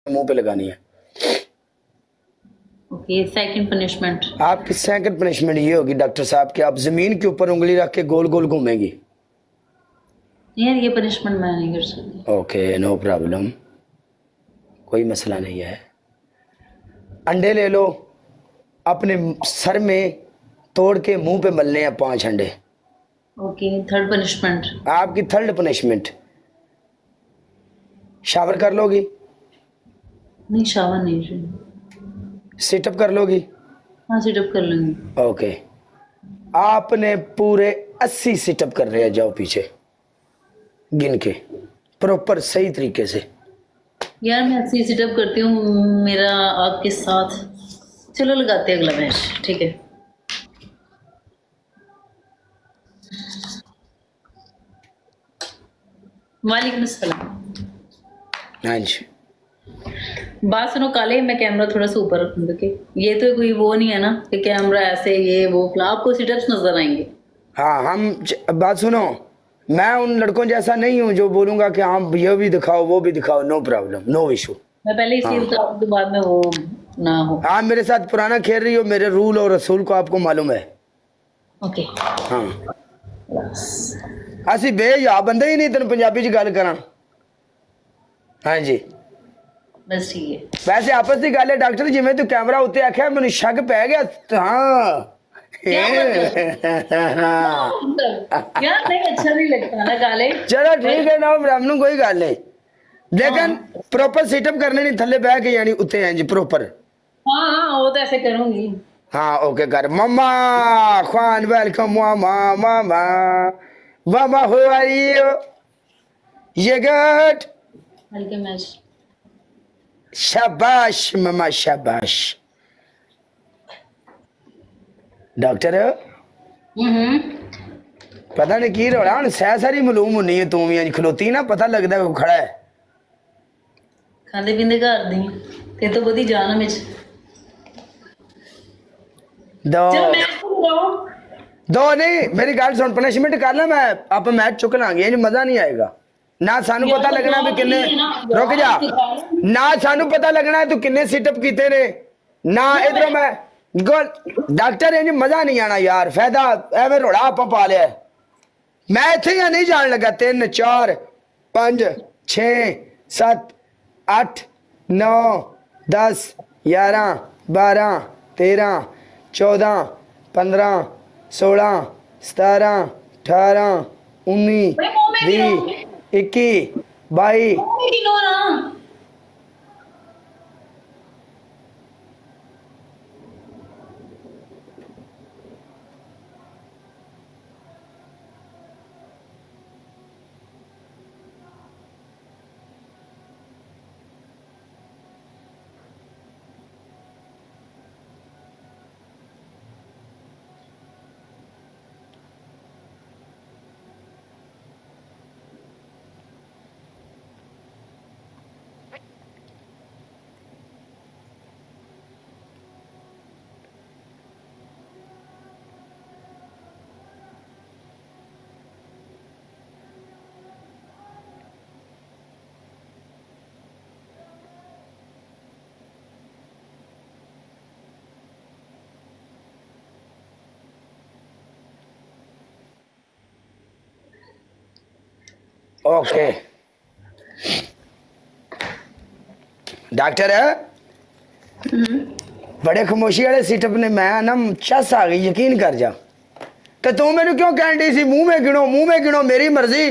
मुंह पे लगानी है। Okay, second punishment. आपकी सेकंड पनिशमेंट ये होगी डॉक्टर साहब कि आप जमीन के ऊपर उंगली रख के गोल गोल घूमेंगी। यार ये पनिशमेंट मैं नहीं कर सकती। ओके, नो प्रॉब्लम, कोई मसला नहीं है। अंडे ले लो, अपने सर में तोड़ के मुंह पे मलने हैं 5 अंडे। Okay, third punishment. आपकी थर्ड पनिशमेंट, शावर कर लोगी? नहीं, शावर नहीं चाहिए। सिटअप कर लोगी? हाँ, सिटअप कर लूंगी। ओके, आपने पूरे 80 सिटअप कर रहे हैं, जाओ पीछे गिन के प्रॉपर सही तरीके से। यार मैं 80 सिटअप करती हूँ मेरा आपके साथ। चलो लगाते हैं अगला मैच, ठीक है। वालेकुम अस्सलाम। हाँ जी, बात सुनो काले, मैं कैमरा थोड़ा सा ऊपर रखूंगा कि ये तो कोई वो नहीं है ना कि कैमरा ऐसे ये वो आपको सिटअप्स नजर आएंगे। हाँ बात सुनो, मैं उन लड़कों जैसा नहीं हूँ जो बोलूंगा कि हाँ ये भी दिखाओ वो भी दिखाओ। No problem, no issue. मैं पहले इसलिए बता दूं कि बाद में वो ना हो। आप मेरे साथ पुराना खेल रही हो, मेरे रूल और रसूल को आपको मालूम है। ओके। हाँ, ਅਸੀਂ ਬੇਯਾ ਬੰਦੇ ਹੀ ਨਹੀਂ, ਤੈਨੂੰ ਪੰਜਾਬੀ 'ਚ ਗੱਲ ਕਰਾਂ। ਹਾਂਜੀ बस ठीक है। ਵੈਸੇ ਆਪਸ ਦੀ ਗੱਲ ਹੈ ਡਾਕਟਰ, ਜਿਵੇਂ ਤੂੰ ਕੈਮਰਾ ਉੱਤੇ ਆਖਿਆ ਮੈਨੂੰ ਸ਼ੱਕ ਪੈ ਗਿਆ। ਹਾਂ यार नहीं, अच्छा नहीं लगता ना काले। ਚਲੋ ਠੀਕ ਹੈ ਨਾ, ਬ੍ਰਾਹਮ ਨੂੰ ਕੋਈ ਗੱਲ ਨਹੀਂ, ਲੇਕਿन ਪ੍ਰੋਪਰ ਸਿਟਅਪ ਕਰਨੇ ਨਹੀਂ, ਥੱਲੇ ਬਹਿ ਕੇ ਯਾਨੀ ਉੱਤੇ ਇੰਜ ਪ੍ਰੋਪਰ। हाँ हाँ, वो तो ऐसे करूंगी। हाँ ओके कर। मम्मा खान वेलकम मामा, मामा मामा how are you? You good? हल्के मैच। शाबाश मामा शाबाश। डॉक्टर पता नहीं की रौला, हूं सह सारी मालूम होनी है, तू भी अज खलोती ना पता लगता है खड़ा है। खाते पींदे घर दी ते तो बड़ी जान में। दो चल मैच तो लगाओ। दो नहीं, मेरी गल सुन, पनिशमेंट कर ला, मैं आप मैच चुक लांगे, इंज मजा नहीं आएगा ना। सानू पता लगना भी किन्ने, रुक जा ना, सानू पता लगना तू किन्ने सिटअप कीते ने ना। इधरों मैं डॉक्टर इंज मजा नहीं आना यार, फायदा एवं रोड़ा आप पा लिया। मैं इत्थे ही नहीं जान लगा। 3 4 5 6 7 8 9 10 11 12 13 14 15 16 17 18 19 20 21 22। गिनो ना। ओके डॉक्टर बड़े खामोशी वाले सिटअप ने, मैं ना चस आ गई, यकीन कर जा। तो तू मैनू क्यों कह रही सी मुंह में गिनो, मुंह में गिनो, मेरी मर्जी,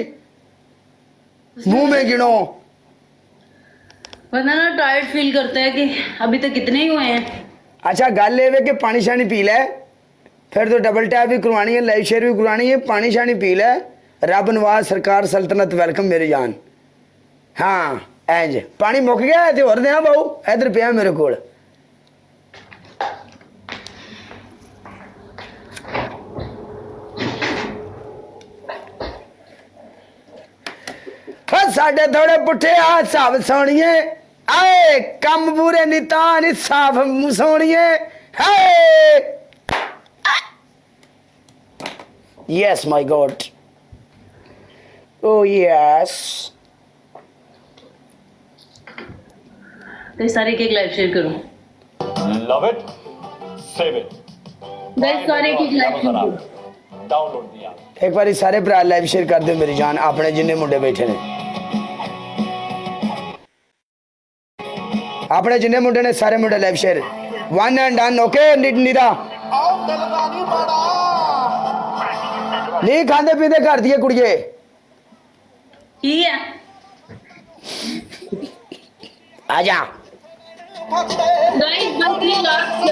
मुंह में गिनो। वरना ना टायर्ड फील करता है कि अभी तक कितने ही हुए हैं। अच्छा गल ये कि पानी शानी पी ले, फिर तो डबल टैप भी करवानी है, लाइव शेयर भी करवानी है, पानी शानी पी ले। रब नवाज सरकार सल्तनत वेलकम मेरी जान। हाँ इंज पानी मुक गया है तो होर देना बहु, इधर पिया मेरे को। साडे थोड़े पुठे आ साहब सोनिए, आए कम बुरे निता नी साफ सोनिए। Yes my God, oh yes। कई सारे केक लाइव शेयर करूं love it save it guys सारे केक लाइव शेयर करूं डाउनलोड दिया एक बार सारे भरा लाइव शेयर कर दो मेरी जान अपने जिन्ने मुंडे बैठे ने अपने जिन्ने मुंडे ने सारे मुंडे live share one and done okay नीरा नहीं खाते पीते कर दिए कुड़िए की है आजा गाइस बस ये लास्ट